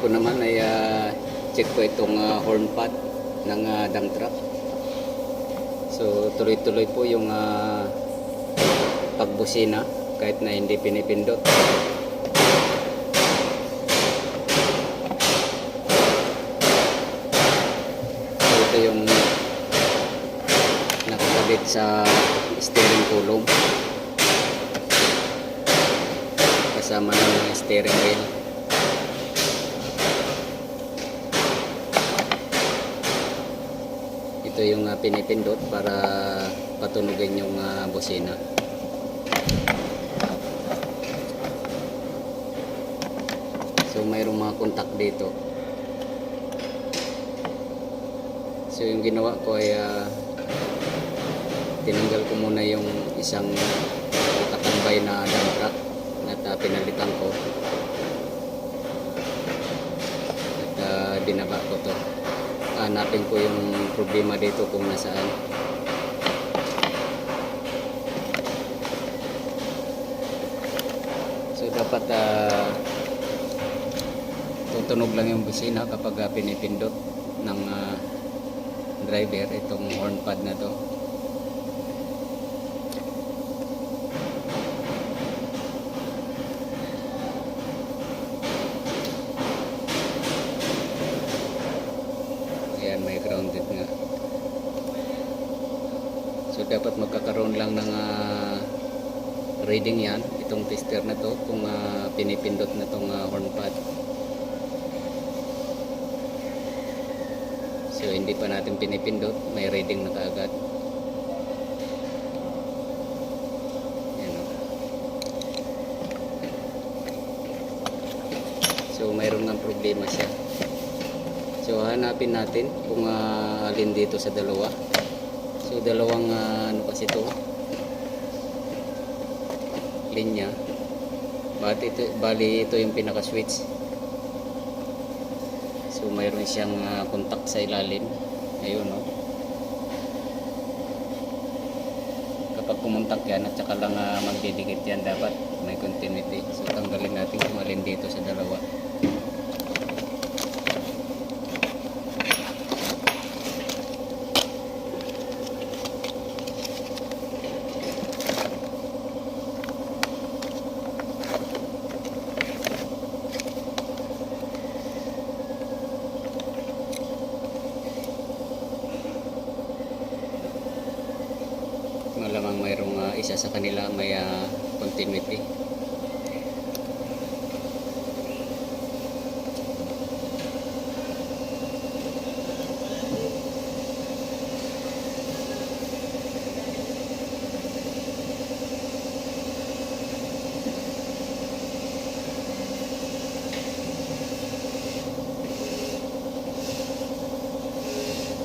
gagawin ko naman ay check ko itong horn pad ng dump truck. So tuloy-tuloy po yung pagbusina kahit na hindi pinipindot. So ito yung nakakabit sa steering column kasama ng steering wheel. Ito yung pinipindot para patunugin yung busina. So mayroong mga contact dito. So yung ginawa ko ay tinanggal ko muna yung isang katambay na dump truck at pinalitan ko at dinaba ko to. Hanapin ko yung problema dito kung nasaan. So dapat tutunog lang yung busina kapag pinipindot ng driver itong horn pad na to. Ayan, may grounded nga. So dapat magkakaroon lang ng reading yan, itong tester na to, kung pinipindot na tong horn pad. So hindi pa natin pinipindot, may reading na kaagad. Ayan, o. So mayroon ng problema siya. So hanapin natin kung alin dito sa dalawa. So dalawang ano kasi ito, linya. Bali ito yung pinaka switch. So mayroon siyang contact sa ilalim. Ayun, no. Kapag kumontak yan at saka lang magdidikit yan, dapat may continuity. So tanggalin natin kung alin dito sa dalawa. Malamang mayroong isa sa kanila may continuity.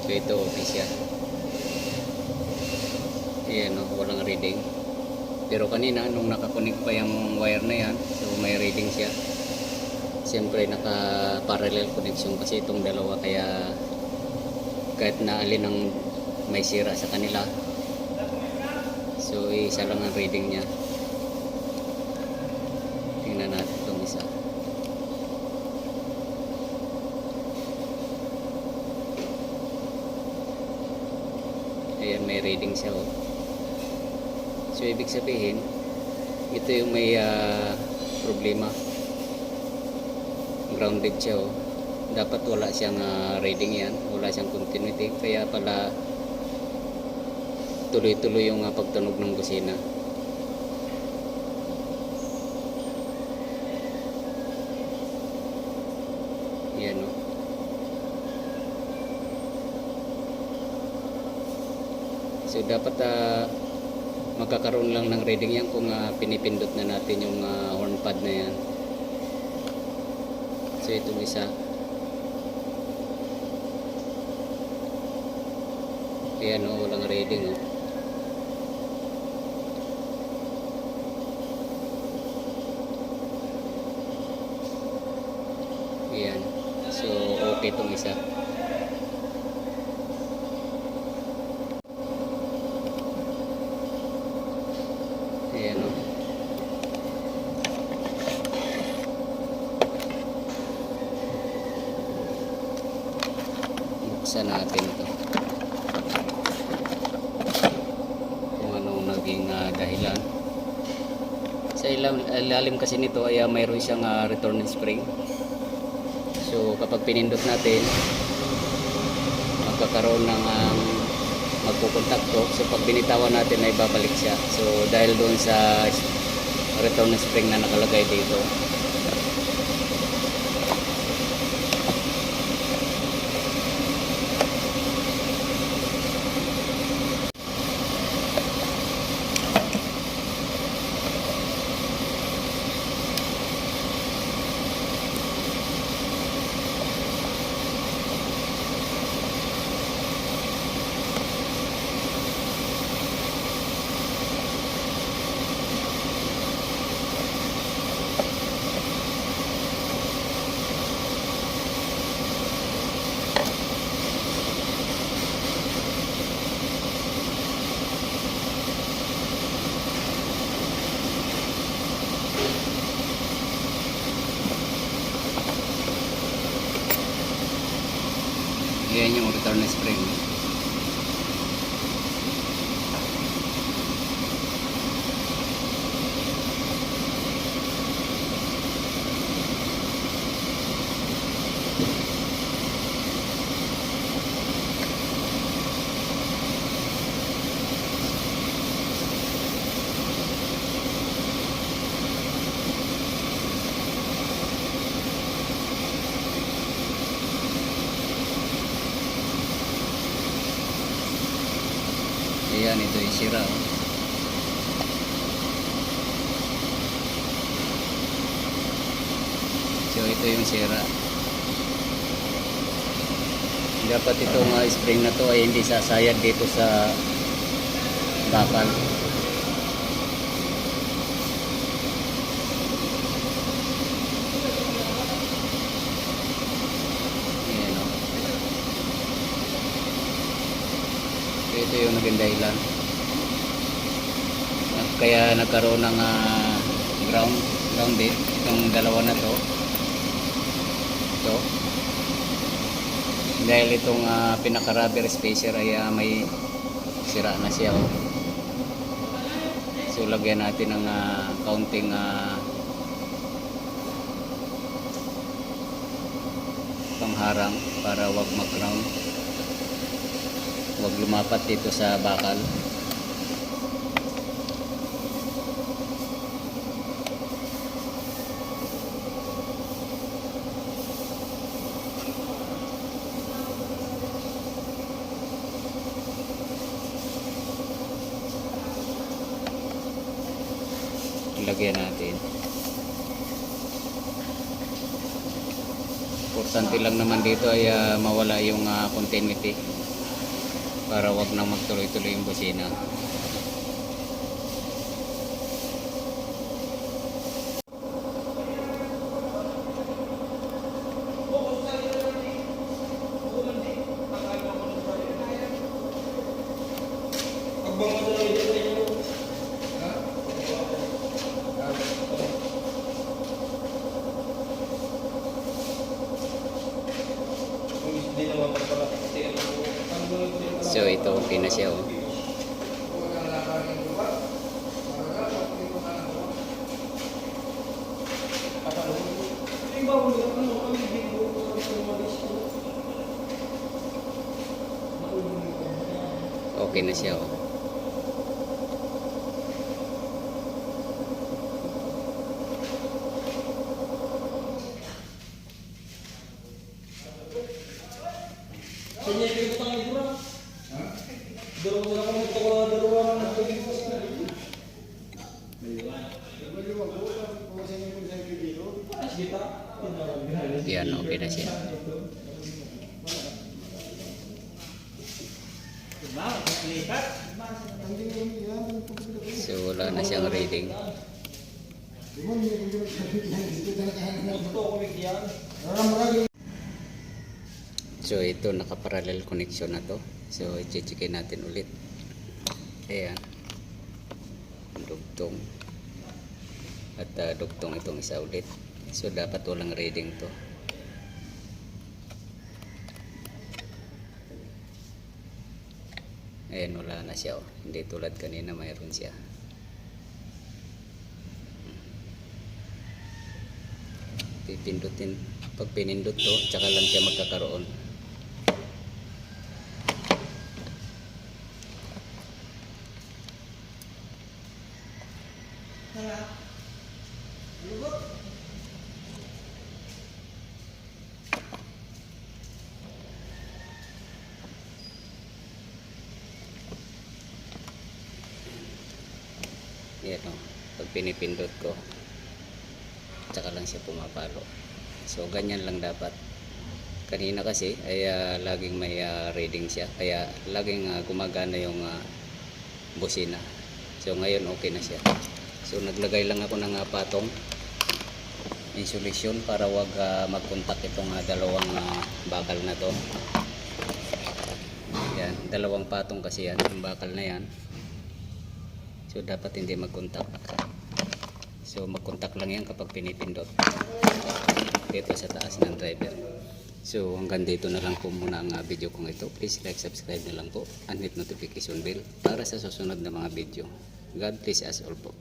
So ito okay siya. Ayan, no, walang reading. Pero kanina nung nakakunik pa yung wire na yan, so may reading siya. Siyempre naka parallel connection kasi itong dalawa, kaya kahit na alin ang may sira sa kanila, so isa lang ang reading niya. Tingnan natin itong isa. Ayan, may reading siya, oh. So ibig sabihin, ito yung may problema. Grounded siya, oh. Dapat wala siyang reading yan, wala siyang continuity, kaya pala tuloy-tuloy yung pagtunog ng busina. Yan, oh. So dapat magkakaroon lang ng reading yan kung pinipindot na natin yung horn pad na yan. So itong isa, ayan, o, walang reading, o. Ayan, so okay itong isa. Ayan, o. buksan natin ito kung anong naging dahilan. Sa ilalim kasi nito ay mayroon siyang return spring. So kapag pinindot natin, magkakaroon ng magkukontakto. So pag binitawan natin ay babalik siya. So dahil doon sa return spring na nakalagay dito. Ayan yung return spring. Ayan, ito yung sira. So ito yung sira. Dapat itong spring na to ay hindi sasayad dito sa bakal. Ayan, oh. So ito yung naging dahilan. Kaya nagkaroon ng grounded itong dalawa na to. Ito. Dahil itong pinaka-rubber spacer ay may sira na siya. Oh. So lagyan natin ng kaunting pangharang para wag mag-ground. Wag lumapat dito sa bakal. Lagyan natin. Importante lang naman dito ay mawala yung continuity para wag nang magtuloy-tuloy yung busina. So ito okay na siya. Oh. Okay na siya. Oh. Yan, okay na siya. So wala na siyang reading. So ito naka-parallel connection na to. So i-checkin natin ulit. Ayan. Dugtong. At dugtong itong isa ulit. So dapat walang reading to. Ayan, wala na siya. Oh. Hindi tulad kanina, mayroon siya. Pipindutin. Pag pinindot to, tsaka lang siya magkakaroon. Yan o. Pag pinipindot ko, tsaka lang siya pumapalo. So ganyan lang dapat. Kanina kasi ay laging may reading siya. Kaya laging gumagana yung busina. So ngayon okay na siya. So naglagay lang ako ng patong insulation para wag magkontak itong dalawang bakal na to. Yan, dalawang patong kasi yan, yung bakal na yan. So dapat hindi magkontak. So magkontak lang yan kapag pinipindot dito sa taas ng driver. So hanggang dito na lang po muna ang video kong ito. Please like, subscribe na lang po and hit notification bell para sa susunod na mga video. God bless us all po.